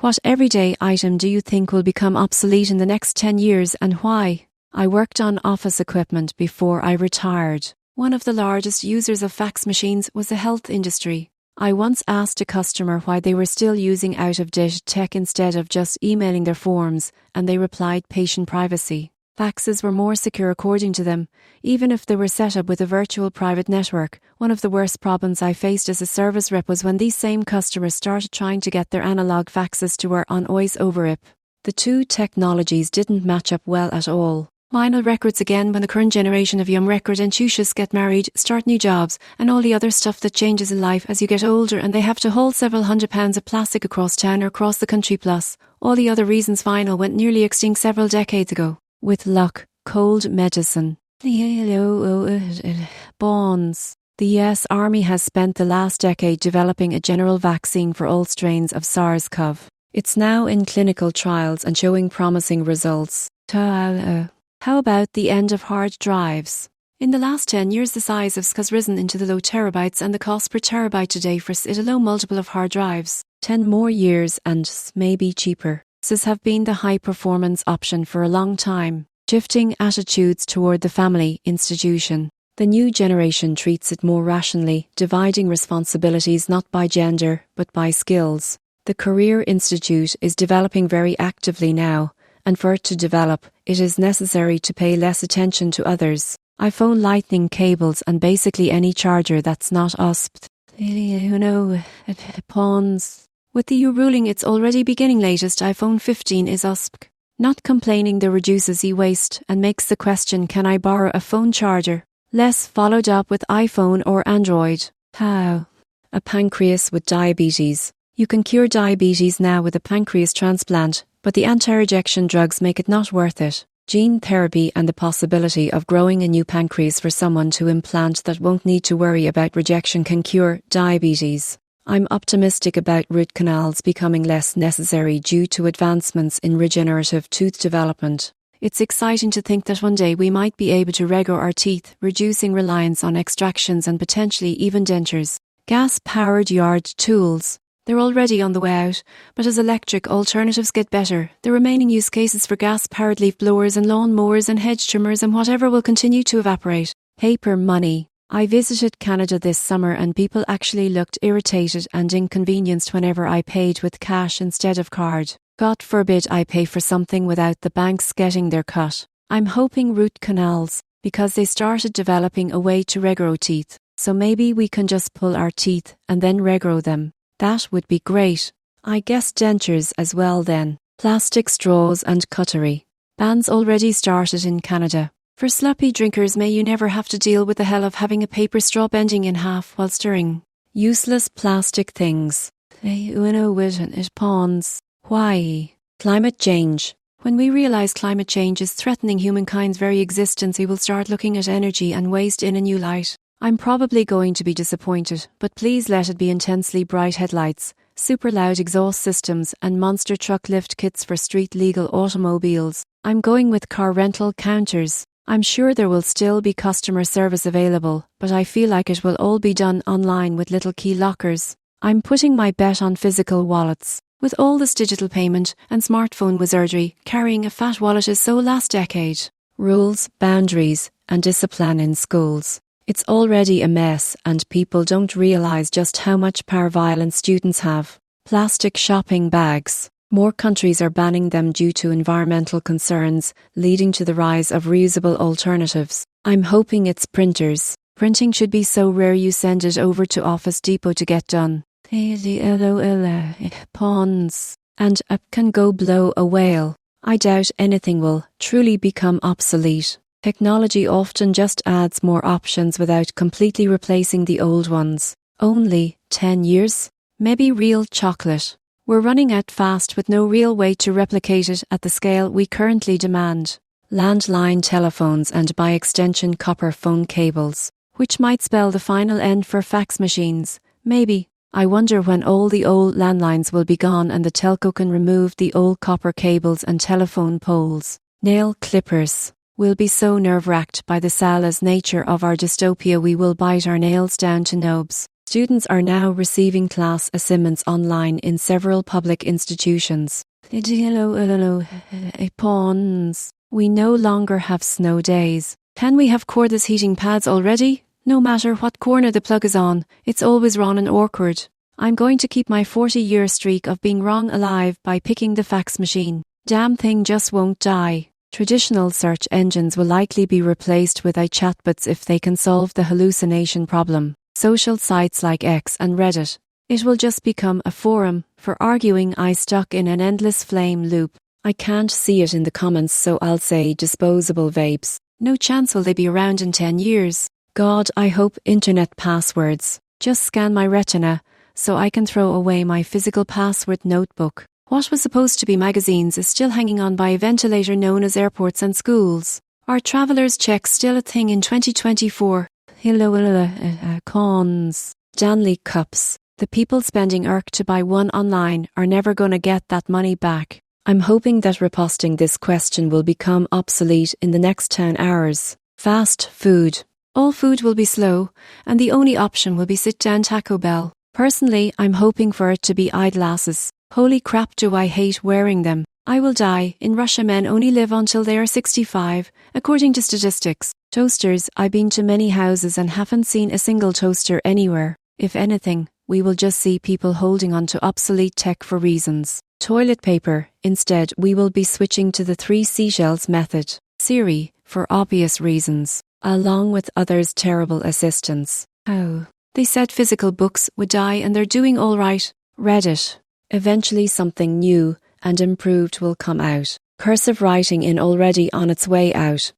What everyday item do you think will become obsolete in the next 10 years and why? I worked on office equipment before I retired. One of the largest users of fax machines was the health industry. I once asked a customer why they were still using out-of-date tech instead of just emailing their forms, and they replied patient privacy. Faxes were more secure according to them, even if they were set up with a virtual private network. One of the worst problems I faced as a service rep was when these same customers started trying to get their analog faxes to work on voice over IP. The two technologies didn't match up well at all. Vinyl records again, when the current generation of young record enthusiasts get married, start new jobs, and all the other stuff that changes in life as you get older and they have to haul several £100s of plastic across town or across the country, plus all the other reasons vinyl went nearly extinct several decades ago. With luck, cold medicine. Bonds. The US Army has spent the last decade developing a general vaccine for all strains of SARS-CoV. It's now in clinical trials and showing promising results. How about the end of hard drives? In the last 10 years, the size of SC has risen into the low terabytes, and the cost per terabyte today for SC is a low multiple of hard drives. 10 more years and SC may be cheaper. SCs have been the high-performance option for a long time, shifting attitudes toward the family institution. The new generation treats it more rationally, dividing responsibilities not by gender, but by skills. The Career Institute is developing very actively now, and for it to develop, it is necessary to pay less attention to others. iPhone lightning cables and basically any charger that's not OSPed. Pawns. With the EU ruling, it's already beginning. Latest iPhone 15 is OSPed. Not complaining, there reduces e-waste and makes the question, can I borrow a phone charger? Less followed up with iPhone or Android. How? A pancreas with diabetes. You can cure diabetes now with a pancreas transplant, but the anti-rejection drugs make it not worth it. Gene therapy and the possibility of growing a new pancreas for someone to implant that won't need to worry about rejection can cure diabetes. I'm optimistic about root canals becoming less necessary due to advancements in regenerative tooth development. It's exciting to think that one day we might be able to regrow our teeth, reducing reliance on extractions and potentially even dentures. Gas-powered yard tools. They're already on the way out, but as electric alternatives get better, the remaining use cases for gas-powered leaf blowers and lawn mowers and hedge trimmers and whatever will continue to evaporate. Paper money. I visited Canada this summer and people actually looked irritated and inconvenienced whenever I paid with cash instead of card. God forbid I pay for something without the banks getting their cut. I'm hoping root canals, because they started developing a way to regrow teeth, so maybe we can just pull our teeth and then regrow them. That would be great. I guess dentures as well then. Plastic straws and cutlery. Bans already started in Canada. For sloppy drinkers, may you never have to deal with the hell of having a paper straw bending in half while stirring. Useless plastic things. It pawns. Why? Climate change. When we realise climate change is threatening humankind's very existence, we will start looking at energy and waste in a new light. I'm probably going to be disappointed, but please let it be intensely bright headlights, super loud exhaust systems and monster truck lift kits for street-legal automobiles. I'm going with car rental counters. I'm sure there will still be customer service available, but I feel like it will all be done online with little key lockers. I'm putting my bet on physical wallets. With all this digital payment and smartphone wizardry, carrying a fat wallet is so last decade. Rules, boundaries, and discipline in schools. It's already a mess and people don't realise just how much power violent students have. Plastic shopping bags. More countries are banning them due to environmental concerns, leading to the rise of reusable alternatives. I'm hoping it's printers. Printing should be so rare you send it over to Office Depot to get done. Pawns. And up can go blow a whale. I doubt anything will truly become obsolete. Technology often just adds more options without completely replacing the old ones. Only 10 years? Maybe real chocolate. We're running out fast with no real way to replicate it at the scale we currently demand. Landline telephones and by extension copper phone cables, which might spell the final end for fax machines. Maybe. I wonder when all the old landlines will be gone and the telco can remove the old copper cables and telephone poles. Nail clippers. We'll be so nerve-wracked by the soulless nature of our dystopia we will bite our nails down to nubs. Students are now receiving class assignments online in several public institutions. Pawns. We no longer have snow days. Can we have cordless heating pads already? No matter what corner the plug is on, it's always wrong and awkward. I'm going to keep my 40-year streak of being wrong alive by picking the fax machine. Damn thing just won't die. Traditional search engines will likely be replaced with chatbots if they can solve the hallucination problem. Social sites like X and Reddit. It will just become a forum for arguing stuck in an endless flame loop. I can't see it in the comments, so I'll say disposable vapes. No chance will they be around in 10 years. God, I hope internet passwords. Just scan my retina so I can throw away my physical password notebook. What was supposed to be magazines is still hanging on by a ventilator known as airports and schools. Are travelers' checks still a thing in 2024? Cons. Stanley Cups. The people spending to buy one online are never going to get that money back. I'm hoping that reposting this question will become obsolete in the next 10 hours. Fast food. All food will be slow, and the only option will be sit-down Taco Bell. Personally, I'm hoping for it to be eyeglasses. Holy crap, do I hate wearing them. I will die. In Russia, men only live until they are 65, according to statistics. Toasters. I've been to many houses and haven't seen a single toaster anywhere. If anything, we will just see people holding on to obsolete tech for reasons. Toilet paper. Instead, we will be switching to the 3 seashells method. Siri, for obvious reasons, along with others' terrible assistance. Oh. They said physical books would die and they're doing all right. Reddit. Eventually something new and improved will come out. Cursive writing in already on its way out.